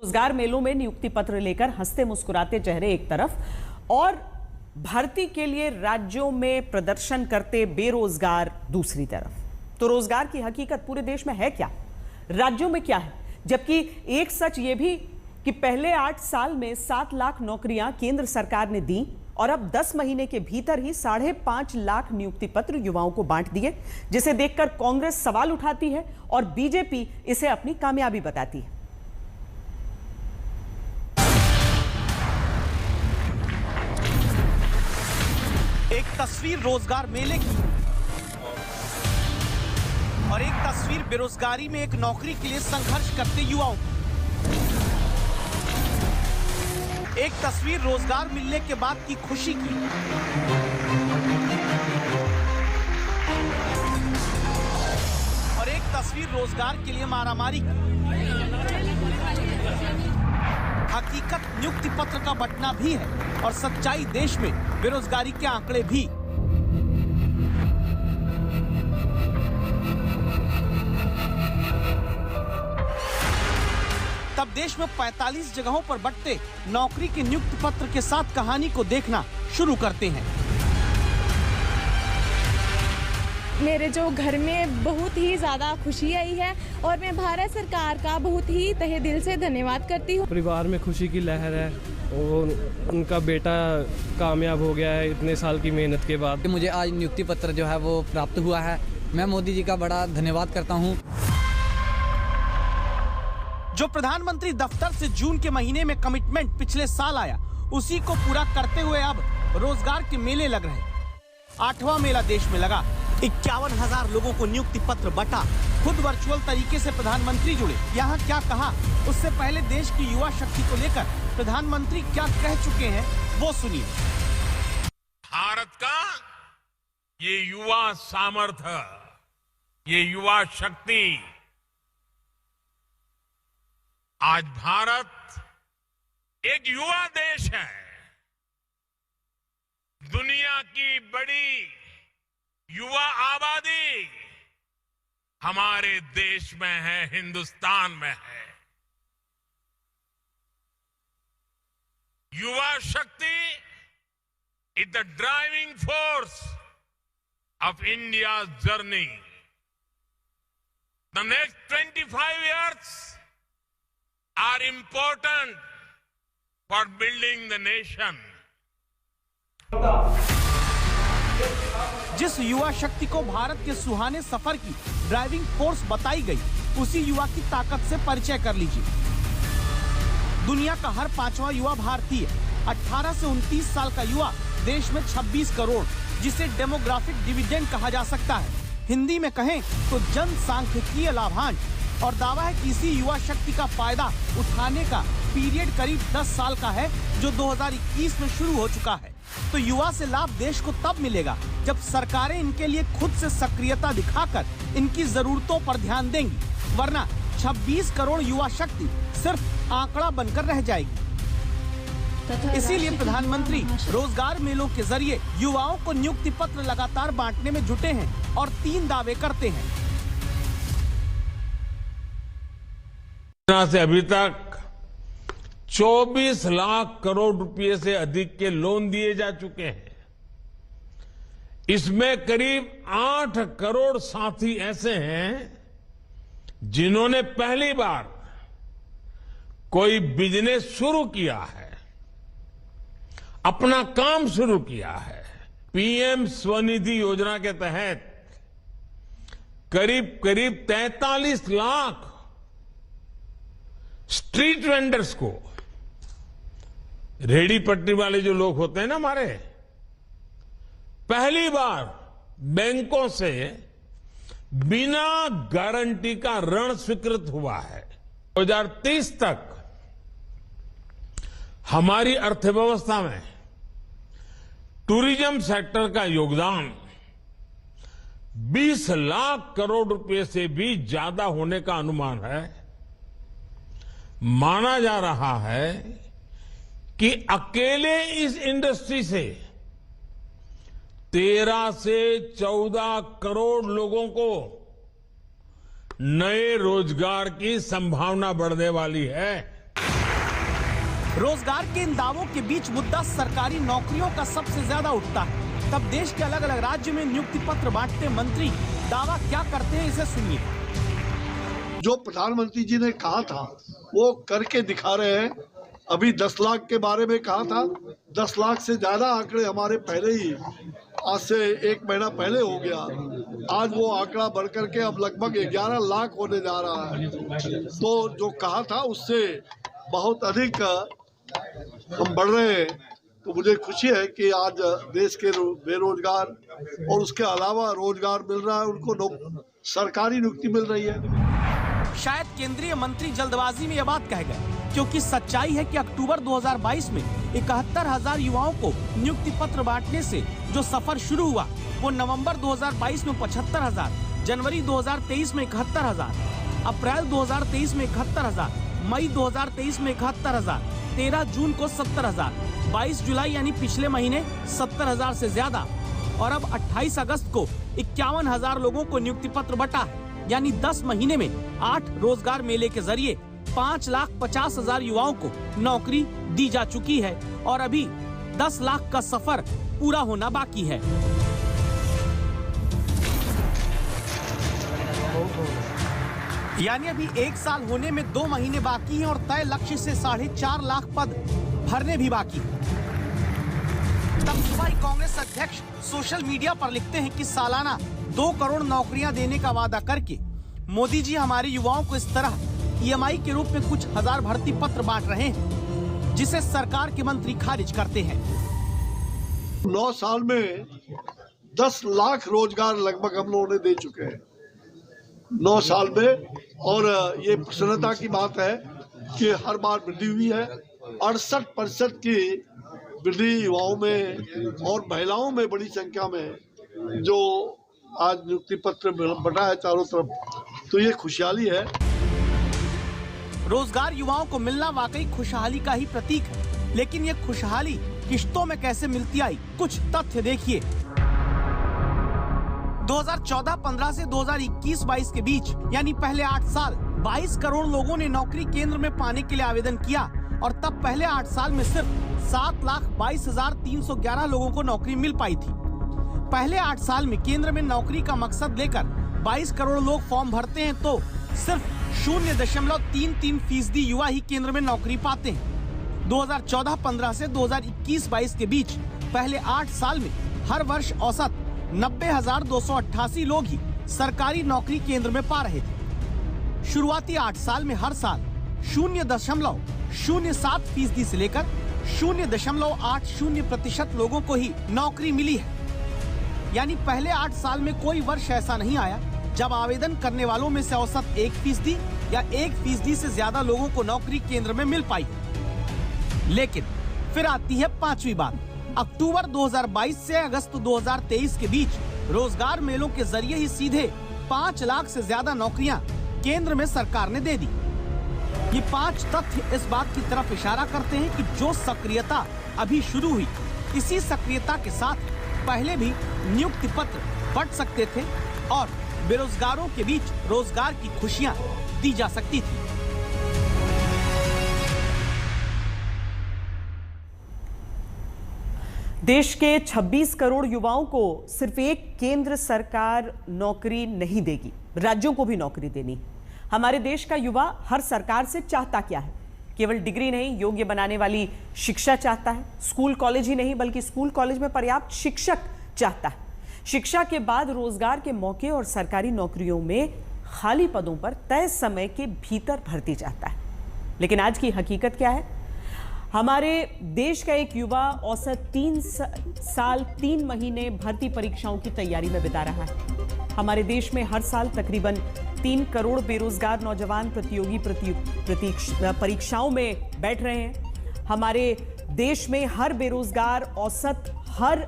रोजगार मेलों में नियुक्ति पत्र लेकर हंसते मुस्कुराते चेहरे एक तरफ और भर्ती के लिए राज्यों में प्रदर्शन करते बेरोजगार दूसरी तरफ। तो रोजगार की हकीकत पूरे देश में है क्या, राज्यों में क्या है? जबकि एक सच ये भी कि पहले 8 साल में 7 लाख नौकरियां केंद्र सरकार ने दी और अब 10 महीने के भीतर ही 5.5 लाख नियुक्ति पत्र युवाओं को बांट दिए, जिसे देखकर कांग्रेस सवाल उठाती है और बीजेपी इसे अपनी कामयाबी बताती है। एक तस्वीर रोजगार मेले की और एक तस्वीर बेरोजगारी में एक नौकरी के लिए संघर्ष करते युवाओं की। एक तस्वीर रोजगार मिलने के बाद की खुशी की और एक तस्वीर रोजगार के लिए मारामारी की। हकीकत नियुक्ति पत्र का बंटना भी है और सच्चाई देश में बेरोजगारी के आंकड़े भी। तब देश में 45 जगहों पर बंटते नौकरी के नियुक्ति पत्र के साथ कहानी को देखना शुरू करते हैं। मेरे जो घर में बहुत ही ज़्यादा खुशी आई है और मैं भारत सरकार का बहुत ही तहे दिल से धन्यवाद करती हूँ। परिवार में खुशी की लहर है और उनका बेटा कामयाब हो गया है इतने साल की मेहनत के बाद। मुझे आज नियुक्ति पत्र जो है वो प्राप्त हुआ है। मैं मोदी जी का बड़ा धन्यवाद करता हूँ। जो प्रधानमंत्री दफ्तर से जून के महीने में कमिटमेंट पिछले साल आया, उसी को पूरा करते हुए अब रोजगार के मेले लग रहे। 8वां मेला देश में लगा। 51,000 लोगों को नियुक्ति पत्र बंटा। खुद वर्चुअल तरीके से प्रधानमंत्री जुड़े। यहाँ क्या कहा, उससे पहले देश की युवा शक्ति को लेकर प्रधानमंत्री क्या कह चुके हैं वो सुनिए। भारत का ये युवा सामर्थ्य, ये युवा शक्ति, आज भारत एक युवा देश है। दुनिया की बड़ी युवा आबादी हमारे देश में है, हिंदुस्तान में है। युवा शक्ति is the driving force of India journey. The next 25 years are important for building the nation. जिस युवा शक्ति को भारत के सुहाने सफर की ड्राइविंग फोर्स बताई गई, उसी युवा की ताकत से परिचय कर लीजिए। दुनिया का हर 5वां युवा भारतीय। 18 से 29 साल का युवा देश में 26 करोड़, जिसे डेमोग्राफिक डिविडेंड कहा जा सकता है। हिंदी में कहें तो जनसांख्यिकीय लाभांश। और दावा है कि इसी युवा शक्ति का फायदा उठाने का पीरियड करीब 10 साल का है, जो 2021 में शुरू हो चुका है। तो युवा से लाभ देश को तब मिलेगा जब सरकारें इनके लिए खुद से सक्रियता दिखाकर इनकी जरूरतों पर ध्यान देंगी, वरना 26 करोड़ युवा शक्ति सिर्फ आंकड़ा बनकर रह जाएगी। इसीलिए प्रधानमंत्री रोजगार मेलों के जरिए युवाओं को नियुक्ति पत्र लगातार बांटने में जुटे हैं और 3 दावे करते हैं। से अभी तक 24 लाख करोड़ रुपए से अधिक के लोन दिए जा चुके हैं। इसमें करीब 8 करोड़ साथी ऐसे हैं जिन्होंने पहली बार कोई बिजनेस शुरू किया है, अपना काम शुरू किया है। पीएम स्वनिधि योजना के तहत करीब 43 लाख स्ट्रीट वेंडर्स को, रेडी पट्टी वाले जो लोग होते हैं ना हमारे, पहली बार बैंकों से बिना गारंटी का ऋण स्वीकृत हुआ है। 2030 तक हमारी अर्थव्यवस्था में टूरिज्म सेक्टर का योगदान 20 लाख करोड़ रुपए से भी ज्यादा होने का अनुमान है। माना जा रहा है कि अकेले इस इंडस्ट्री से 13 से 14 करोड़ लोगों को नए रोजगार की संभावना बढ़ने वाली है। रोजगार के इन दावों के बीच मुद्दा सरकारी नौकरियों का सबसे ज्यादा उठता है। तब देश के अलग अलग राज्य में नियुक्ति पत्र बांटते मंत्री दावा क्या करते हैं, इसे सुनिए। जो प्रधानमंत्री जी ने कहा था वो करके दिखा रहे हैं। अभी 10 लाख के बारे में कहा था, 10 लाख से ज्यादा आंकड़े हमारे पहले ही आज से 1 महीना पहले हो गया। आज वो आंकड़ा बढ़ करके अब लगभग 11 लाख होने जा रहा है। तो जो कहा था उससे बहुत अधिक हम बढ़ रहे हैं। तो मुझे खुशी है कि आज देश के बेरोजगार और उसके अलावा रोजगार मिल रहा है, उनको सरकारी नियुक्ति मिल रही है। शायद केंद्रीय मंत्री जल्दबाजी में यह बात कह गए, क्योंकि सच्चाई है कि अक्टूबर 2022 में 71,000 युवाओं को नियुक्ति पत्र बांटने से जो सफर शुरू हुआ वो नवंबर 2022 में 75,000, जनवरी 2023 में 71,000, अप्रैल 2023 में 71,000, मई 2023 में 71,000, 13 जून को 70,000, 22 जुलाई यानी पिछले महीने 70,000 से ज्यादा, और अब 28 अगस्त को 51,000 लोगों को नियुक्ति पत्र बंटा है। यानी 10 महीने में 8 रोजगार मेले के जरिए 5,50,000 युवाओं को नौकरी दी जा चुकी है और अभी 10 लाख का सफर पूरा होना बाकी है। यानी अभी 1 साल होने में 2 महीने बाकी हैं और तय लक्ष्य से 4.5 लाख पद भरने भी बाकी हैं। तब सूबाई कांग्रेस अध्यक्ष सोशल मीडिया पर लिखते हैं कि सालाना 2 करोड़ नौकरियां देने का वादा करके मोदी जी हमारे युवाओं को इस तरह EMI के रूप में कुछ हजार भर्ती पत्र बांट रहे हैं, जिसे सरकार के मंत्री खारिज करते हैं। 9 साल में 10 लाख रोजगार लगभग हम लोगों ने दे चुके हैं 9 साल में। और ये प्रसन्नता की बात है कि हर बार वृद्धि हुई है। 68% की वृद्धि युवाओं में और महिलाओं में बड़ी संख्या में जो आज नियुक्ति पत्र बंटा है चारों तरफ, तो ये खुशहाली है। रोजगार युवाओं को मिलना वाकई खुशहाली का ही प्रतीक है, लेकिन ये खुशहाली किश्तों में कैसे मिलती आई, कुछ तथ्य देखिए। 2014-15 से 2021-22 के बीच यानी पहले 8 साल 22 करोड़ लोगों ने नौकरी केंद्र में पाने के लिए आवेदन किया और तब पहले 8 साल में सिर्फ 7,22,311 लोगों को नौकरी मिल पाई थी। पहले 8 साल में केंद्र में नौकरी का मकसद लेकर 22 करोड़ लोग फॉर्म भरते हैं तो सिर्फ 0.33% युवा ही केंद्र में नौकरी पाते हैं। 2014-15 से 2021-22 के बीच पहले 8 साल में हर वर्ष औसत 90,288 लोग ही सरकारी नौकरी केंद्र में पा रहे थे। शुरुआती 8 साल में हर साल 0.07% से लेकर 0.80% लोगों को ही नौकरी मिली है। यानी पहले 8 साल में कोई वर्ष ऐसा नहीं आया जब आवेदन करने वालों में से औसत 1% या 1% से ज्यादा लोगों को नौकरी केंद्र में मिल पाई। लेकिन फिर आती है 5वीं बात। अक्टूबर 2022 से अगस्त 2023 के बीच रोजगार मेलों के जरिए ही सीधे 5 लाख से ज्यादा नौकरियां केंद्र में सरकार ने दे दी। ये 5 तथ्य इस बात की तरफ इशारा करते हैं कि जो सक्रियता अभी शुरू हुई, इसी सक्रियता के साथ पहले भी नियुक्ति पत्र बंट सकते थे और बेरोजगारों के बीच रोजगार की खुशियां दी जा सकती थी। देश के 26 करोड़ युवाओं को सिर्फ एक केंद्र सरकार नौकरी नहीं देगी, राज्यों को भी नौकरी देनी। हमारे देश का युवा हर सरकार से चाहता क्या है? केवल डिग्री नहीं, योग्य बनाने वाली शिक्षा चाहता है। स्कूल कॉलेज ही नहीं बल्कि स्कूल कॉलेज में पर्याप्त शिक्षक चाहता है। शिक्षा के बाद रोजगार के मौके और सरकारी नौकरियों में खाली पदों पर तय समय के भीतर भर्ती चाहता है। लेकिन आज की हकीकत क्या है? हमारे देश का एक युवा औसत 3 साल 3 महीने भर्ती परीक्षाओं की तैयारी में बिता रहा है। हमारे देश में हर साल तकरीबन 3 करोड़ बेरोजगार नौजवान प्रतियोगी परीक्षाओं में बैठ रहे हैं। हमारे देश में हर बेरोजगार औसत हर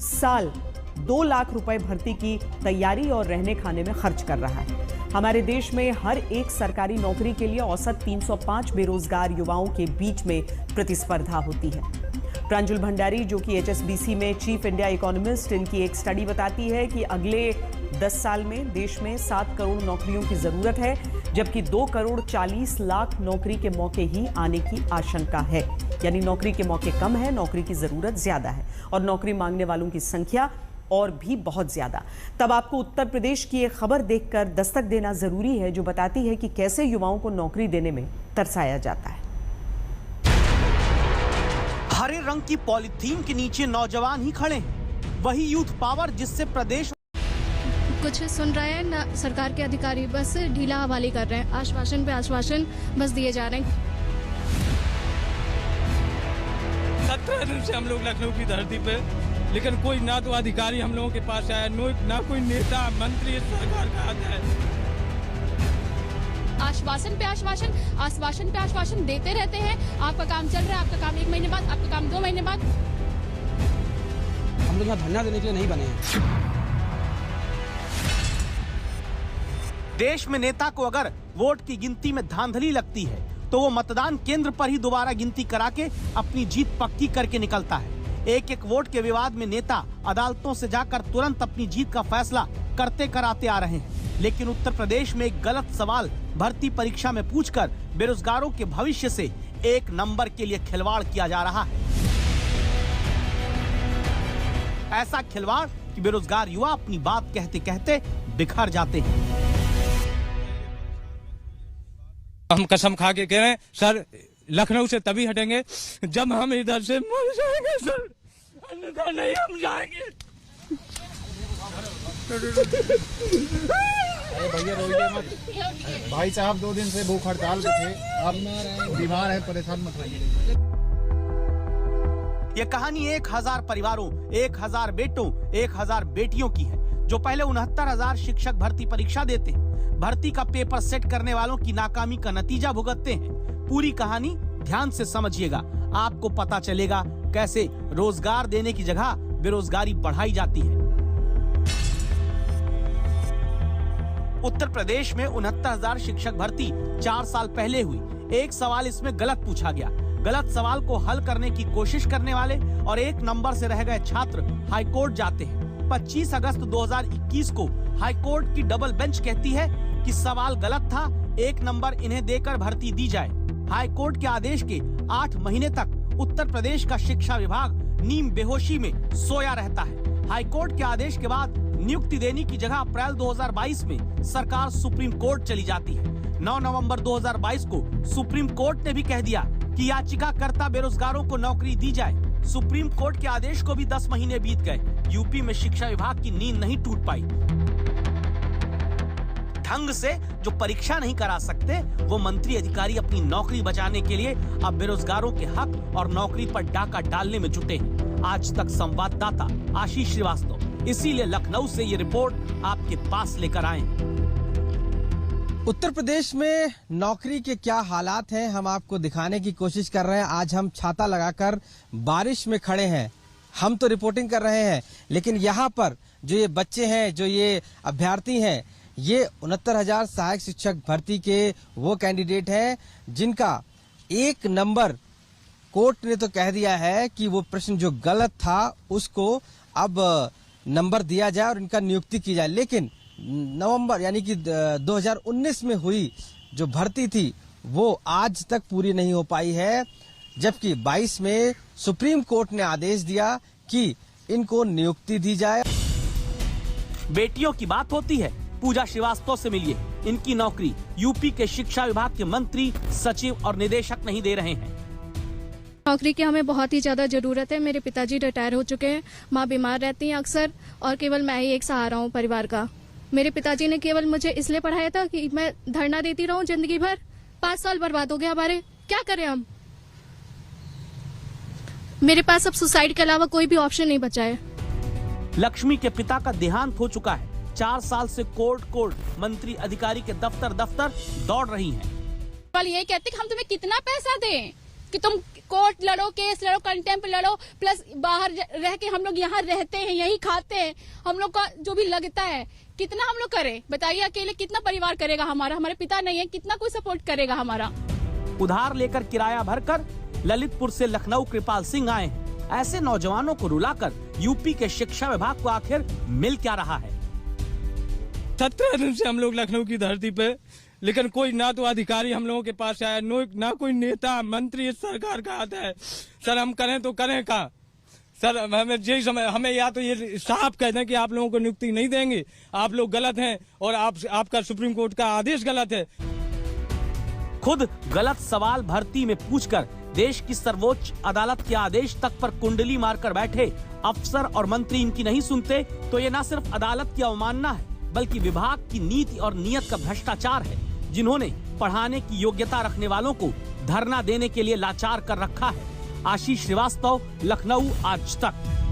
साल 2 लाख रुपए भर्ती की तैयारी और रहने खाने में खर्च कर रहा है। हमारे देश में हर एक सरकारी नौकरी के लिए औसत 305 बेरोजगार युवाओं के बीच में प्रतिस्पर्धा होती है। प्रांजुल भंडारी, जो कि HSBC में चीफ इंडिया इकोनॉमिस्ट, इनकी एक स्टडी बताती है कि अगले 10 साल में देश में 7 करोड़ नौकरियों की जरूरत है, जबकि 2 करोड़ 40 लाख नौकरी के मौके ही आने की आशंका है। यानी नौकरी के मौके कम है, नौकरी की ज़रूरत ज़्यादा है और नौकरी मांगने वालों की संख्या और भी बहुत ज़्यादा। तब आपको उत्तर प्रदेश की एक खबर देखकर दस्तक देना ज़रूरी है जो बताती है कि कैसे युवाओं को नौकरी देने में तरसाया जाता है। हरे रंग की पॉलीथीन के नीचे नौजवान ही खड़े हैं, वही यूथ पावर जिससे प्रदेश कुछ सुन रहे हैं ना। सरकार के अधिकारी बस ढीला हवाली कर रहे हैं, आश्वासन पे आश्वासन बस दिए जा रहे हैं। 17 दिन से हम लोग लखनऊ की धरती पे, लेकिन कोई ना तो अधिकारी हम लोगों के पास आया, ना कोई नेता मंत्री सरकार का आता है। आश्वासन पे आश्वासन देते रहते हैं। आपका काम चल रहा है, आपका काम 1 महीने बाद, आपका काम 2 महीने बाद। हम लोग यहाँ धरना देने के लिए नहीं बने हैं। देश में नेता को अगर वोट की गिनती में धांधली लगती है तो वो मतदान केंद्र पर ही दोबारा गिनती करा के अपनी जीत पक्की करके निकलता है। एक एक वोट के विवाद में नेता अदालतों से जाकर तुरंत अपनी जीत का फैसला करते कराते आ रहे हैं। लेकिन उत्तर प्रदेश में एक गलत सवाल भर्ती परीक्षा में पूछकर बेरोजगारों के भविष्य से 1 नंबर के लिए खिलवाड़ किया जा रहा है। ऐसा खिलवाड़ कि बेरोजगार युवा अपनी बात कहते कहते बिखर जाते हैं। हम कसम खा के कह रहे हैं सर, लखनऊ से तभी हटेंगे जब हम इधर से मर जाएंगे सर, अन्यथा नहीं हम जाएंगे। भैया रोइए मत, भाई साहब 2 दिन से भूख हड़ताल पे थे, आप बीमार है, परेशान मत रहिए। ये कहानी 1000 परिवारों, 1000 बेटों, 1000 बेटियों की है जो पहले 69,000 शिक्षक भर्ती परीक्षा देते हैं। भर्ती का पेपर सेट करने वालों की नाकामी का नतीजा भुगतते हैं। पूरी कहानी ध्यान से समझिएगा, आपको पता चलेगा कैसे रोजगार देने की जगह बेरोजगारी बढ़ाई जाती है। उत्तर प्रदेश में 69,000 शिक्षक भर्ती 4 साल पहले हुई। एक सवाल इसमें गलत पूछा गया। गलत सवाल को हल करने की कोशिश करने वाले और 1 नंबर से रह गए छात्र हाईकोर्ट जाते हैं। 25 अगस्त 2021 को हाईकोर्ट की डबल बेंच कहती है कि सवाल गलत था, 1 नंबर इन्हें देकर भर्ती दी जाए। हाईकोर्ट के आदेश के 8 महीने तक उत्तर प्रदेश का शिक्षा विभाग नीम बेहोशी में सोया रहता है। हाईकोर्ट के आदेश के बाद नियुक्ति देने की जगह अप्रैल 2022 में सरकार सुप्रीम कोर्ट चली जाती है। 9 नवंबर 2022 को सुप्रीम कोर्ट ने भी कह दिया कि याचिकाकर्ता बेरोजगारों को नौकरी दी जाए। सुप्रीम कोर्ट के आदेश को भी 10 महीने बीत गए। यूपी में शिक्षा विभाग की नींद नहीं टूट पाई। ढंग से जो परीक्षा नहीं करा सकते वो मंत्री अधिकारी अपनी नौकरी बचाने के लिए अब बेरोजगारों के हक और नौकरी पर डाका डालने में जुटे हैं। आज तक संवाददाता आशीष श्रीवास्तव इसीलिए लखनऊ से ये रिपोर्ट आपके पास लेकर आए। उत्तर प्रदेश में नौकरी के क्या हालात हैं हम आपको दिखाने की कोशिश कर रहे हैं। आज हम छाता लगाकर बारिश में खड़े हैं, हम तो रिपोर्टिंग कर रहे हैं, लेकिन यहाँ पर जो ये बच्चे हैं, जो ये अभ्यर्थी हैं, ये 69,000 सहायक शिक्षक भर्ती के वो कैंडिडेट हैं जिनका 1 नंबर कोर्ट ने तो कह दिया है कि वो प्रश्न जो गलत था उसको अब नंबर दिया जाए और इनका नियुक्ति की जाए। लेकिन नवंबर यानी कि 2019 में हुई जो भर्ती थी वो आज तक पूरी नहीं हो पाई है, जबकि 22 में सुप्रीम कोर्ट ने आदेश दिया कि इनको नियुक्ति दी जाए। बेटियों की बात होती है, पूजा श्रीवास्तव से मिलिए। इनकी नौकरी यूपी के शिक्षा विभाग के मंत्री, सचिव और निदेशक नहीं दे रहे हैं। नौकरी की हमें बहुत ही ज्यादा जरूरत है। मेरे पिताजी रिटायर हो चुके हैं, माँ बीमार रहती हैं अक्सर और केवल मैं ही एक सहारा हूँ परिवार का। मेरे पिताजी ने केवल मुझे इसलिए पढ़ाया था कि मैं धरना देती रहूं जिंदगी भर। 5 साल बर्बाद हो गया हमारे, क्या करें हम। मेरे पास अब सुसाइड के अलावा कोई भी ऑप्शन नहीं बचा है। लक्ष्मी के पिता का देहांत हो चुका है। 4 साल से कोर्ट मंत्री अधिकारी के दफ्तर दौड़ रही हैं। वाल ये कहते कि हम तुम्हें कितना पैसा दें कि तुम कोर्ट लड़ो, केस लड़ो, कंटेम्प्ट लड़ो, प्लस बाहर रह के हम लोग यहाँ रहते हैं, यही खाते हैं, हम लोग का जो भी लगता है कितना हम लोग करें बताइए। अकेले कितना परिवार करेगा हमारा, हमारे पिता नहीं है, कितना कोई सपोर्ट करेगा हमारा। उधार लेकर किराया भरकर ललितपुर से लखनऊ कृपाल सिंह आए हैं। ऐसे नौजवानों को रुलाकर यूपी के शिक्षा विभाग को आखिर मिल क्या रहा है। 17 दिन से हम लोग लखनऊ की धरती पे, लेकिन कोई ना तो अधिकारी हम लोगों के पास आया, ना कोई नेता मंत्री इस सरकार का आता है। सर हम करें तो करें क्या सर? हमें यही समय, हमें या तो ये साफ कह दें कि आप लोगों को नियुक्ति नहीं देंगे, आप लोग गलत हैं और आपका सुप्रीम कोर्ट का आदेश गलत है। खुद गलत सवाल भर्ती में पूछकर देश की सर्वोच्च अदालत के आदेश तक पर कुंडली मारकर बैठे अफसर और मंत्री इनकी नहीं सुनते तो ये न सिर्फ अदालत की अवमानना है बल्कि विभाग की नीति और नियत का भ्रष्टाचार है, जिन्होंने पढ़ाने की योग्यता रखने वालों को धरना देने के लिए लाचार कर रखा है। आशीष श्रीवास्तव, लखनऊ, आज तक।